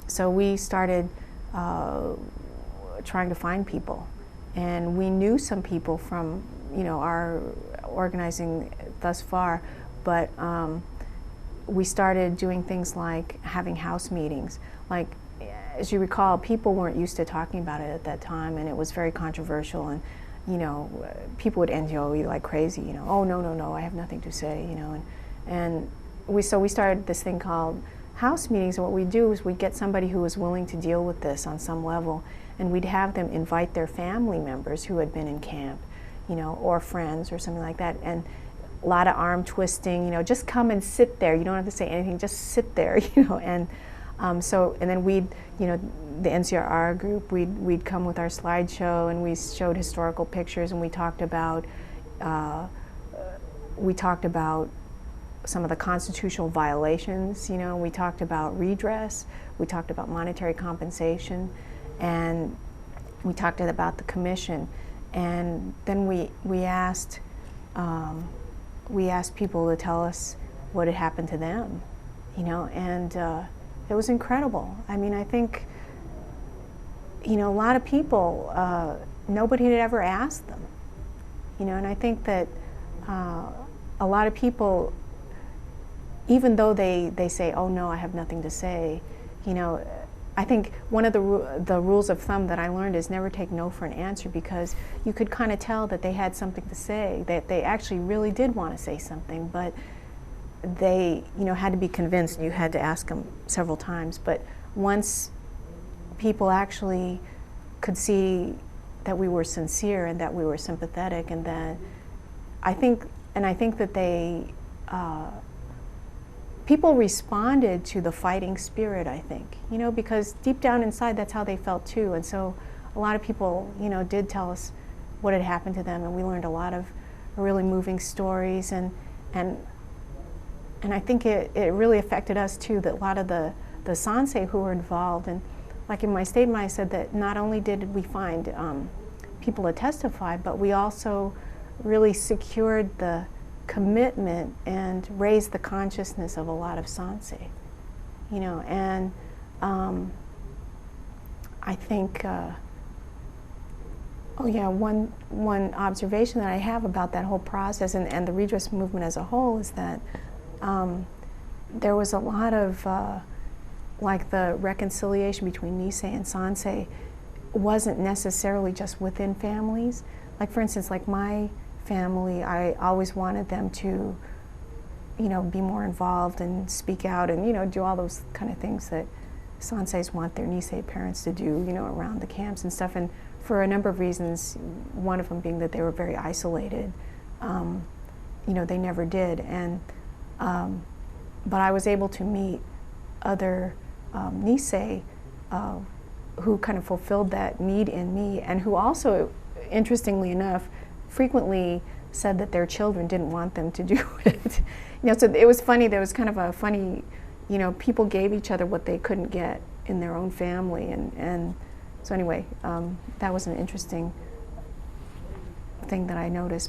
so we started trying to find people, and we knew some people from our organizing thus far, but we started doing things like having house meetings. Like, as you recall, people weren't used to talking about it at that time, and it was very controversial, and people would NGO you like crazy, oh no, I have nothing to say, and we started this thing called house meetings, and what we do is we'd get somebody who was willing to deal with this on some level, and we'd have them invite their family members who had been in camp, or friends or something like that, and a lot of arm twisting, just come and sit there. You don't have to say anything, just sit there, and and then we'd, the NCRR group, we'd come with our slideshow, and we showed historical pictures, and we talked about some of the constitutional violations, we talked about redress, we talked about monetary compensation, and we talked about the commission, and then we asked people to tell us what had happened to them, and it was incredible. I mean, I think, a lot of people, nobody had ever asked them, and I think that a lot of people, even though they say, oh no, I have nothing to say, I think one of the rules of thumb that I learned is never take no for an answer, because you could kind of tell that they had something to say, that they actually really did want to say something, but they had to be convinced, and you had to ask them several times. But once people actually could see that we were sincere and that we were sympathetic, and that I think that they people responded to the fighting spirit, I think, because deep down inside that's how they felt too. And so a lot of people, did tell us what had happened to them, and we learned a lot of really moving stories, and I think it really affected us too, that a lot of the sansei who were involved, and like in my statement I said that not only did we find people to testify, but we also really secured the commitment and raised the consciousness of a lot of sansei, and I think, one observation that I have about that whole process and the redress movement as a whole is that there was a lot of, like the reconciliation between Nisei and Sansei wasn't necessarily just within families. Like for instance, like my family, I always wanted them to, be more involved and speak out and, do all those kind of things that Sanseis want their Nisei parents to do, around the camps and stuff. And for a number of reasons, one of them being that they were very isolated. They never did. And but I was able to meet other Nisei who kind of fulfilled that need in me, and who also, interestingly enough, frequently said that their children didn't want them to do it. So it was funny. There was kind of a funny, people gave each other what they couldn't get in their own family, and so anyway, that was an interesting thing that I noticed.